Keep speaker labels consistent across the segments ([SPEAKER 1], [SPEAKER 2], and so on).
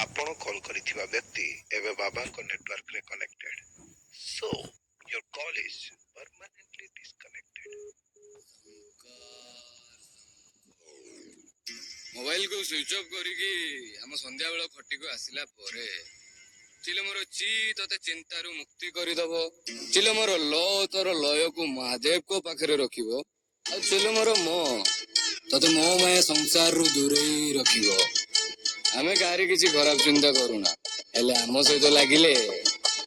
[SPEAKER 1] ଆପଣ କଲ୍ କରିଥିବା ବ୍ୟକ୍ତି ଏବେ ବାବାଙ୍କ ନେଟୱାର୍କରେ connected. So your call is permanently disconnected.
[SPEAKER 2] Mobile को स्विच ऑफ करिकी हम संध्या बेला खटी को आसिला परे चिले मोर ची तते चिंतारू मुक्ति करिदब। चिले मोर लो तोर लय को महादेव को पाखरे रखिबो। आ चिले मोर मो तते मो माया संसार रु दूरे रखिबो। आमे गारी किछि खराब चिंता करूना, हेले आम सहित लागिले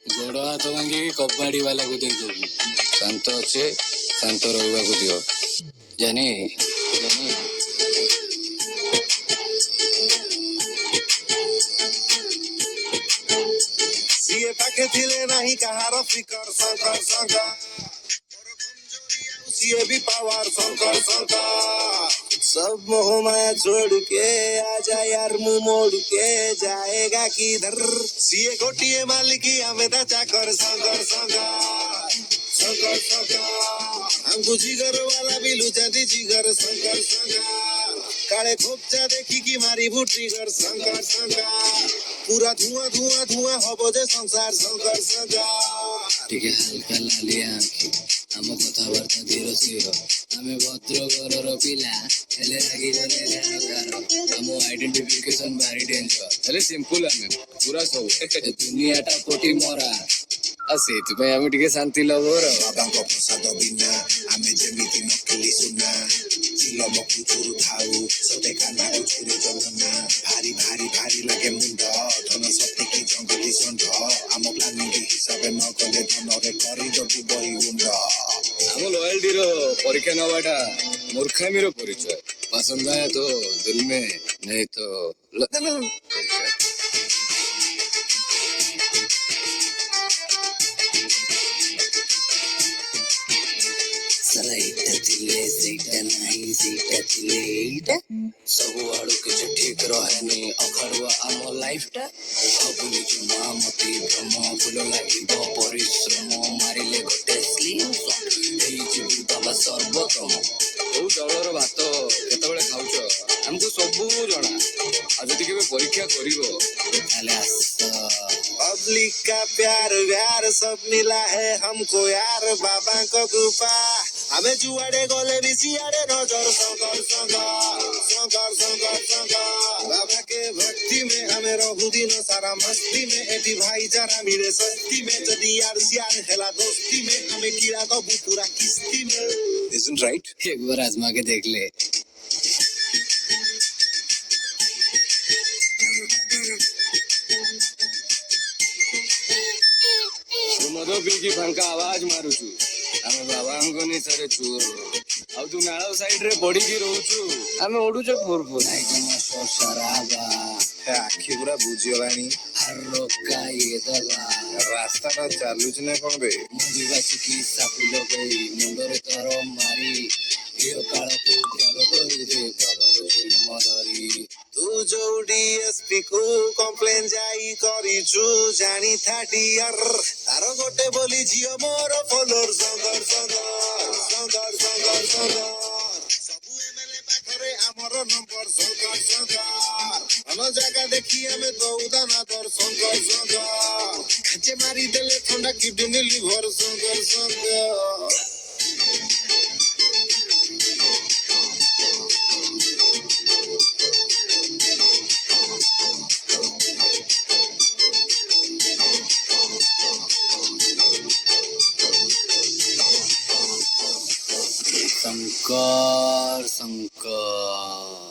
[SPEAKER 2] गोड़ हाथ भांगी कबाड़ी वाला को देई दबु। शांत अच्छे शांत रहबा को दियो जानी जानी।
[SPEAKER 3] सिए पाखे थिले नाही कहार फिकर शंकर शंकर सिए भी पावर शंकर शंकर। सब मोह माया छोड़ के आजा यार मुंह मोड़ के जाएगा किधर। सिए गोटिए मालिकी हमें ता चाकर शंकर शंकर शंकर शंकर। हमको जिगर वाला भी लुचाती जिगर शंकर शंकर। काले खोपचा देखी की मारी बुट्रिगर शंकर शंकर। पूरा धुआं धुआं धुआं हबो जे संसार शंकर शंकर।
[SPEAKER 2] टिके हल्का लालिया आँखी आम कथबार्ता धीर स्थिर। आमे भद्रकरर पिला हेले रागी गले गार आम आइडेंटिफिकेशन भारी डेंजर हेले सिंपल आमे पूरा सब दुनियाटा कोटी मरा आ सेति आमे टिके शांति लभर।
[SPEAKER 3] बाबांको प्रसाद बिना आमे जेमिति नकली सुना चिलो मकु चुरु थाउ सते काना को छुरी जमुना। भारी भारी भारी लागे मुंड धन सत्य की जंगली षंढ। आम प्लानिंग हिसाब न कले धन रे करी दबु बही गुंड।
[SPEAKER 2] आम लॉयल्टी रो परीक्षा नवाटा मूर्खामी रो परिचय। पसंद आया तो दिल में नहीं तो सब आड़ू किसी ठीक रहे अखड़ुआ आम लाइफ टा सब निज मामती भ्रम फुल लगे परिश्रम मारिले गोटे स्लिम बाबा सर्वोत्तम। कोउ चाउलर भात केतबेले खाउछ हमको सबू जना। आ जदि केबे परीक्षा करिवो ताले आस।
[SPEAKER 3] पब्लिक का प्यार व्यार सब मिला है हमको यार बाबा को कृपा। हमें जुआड़े गोले भी सियाड़े नजर शंकर शंकर शंकर शंकर शंकर। बाबा के भक्ति में हमें रहू दिन सारा मस्ती में। एटी भाई जरा मिले सस्ती में जदी यार सियार खेला दोस्ती में। हमें कीड़ा को पूरा किस्ती में। Isn't right?
[SPEAKER 2] एक बार आजमा के देख ले। मधो पी की फंका आवाज मारुछु आमे बाबा हमको नहीं सारे चोर। अब तू नाला साइड रे पड़ी की रहूछु आमे ओडुछ फोर फोर। नाइ जमा शराबा
[SPEAKER 3] आखि पूरा बुझिगलानी।
[SPEAKER 2] हर रोका ये दगा
[SPEAKER 3] रास्ता ता चालुच ने कोन बे।
[SPEAKER 2] मुदिवा चिकित्सा पिलो गई मुंडरे तोर मारी यो काळ तू त्याग करी दे बाबा तुझे मदरी।
[SPEAKER 3] तू जो डीएसपी को कंप्लेन जाई करिछु जानी थाटी यार। तारो गोटे बोली जियो मोर फॉलोअर शंकर शंकर शंकर शंकर शंकर। सबु एमएलए पाखरे हमर नंबर शंकर शंकर। अन जगह देखी हमें तो उदाना दर शंकर शंकर। खचे मारी देले ठंडा किडनी लिवर शंकर शंकर।
[SPEAKER 2] शंकर शंकर।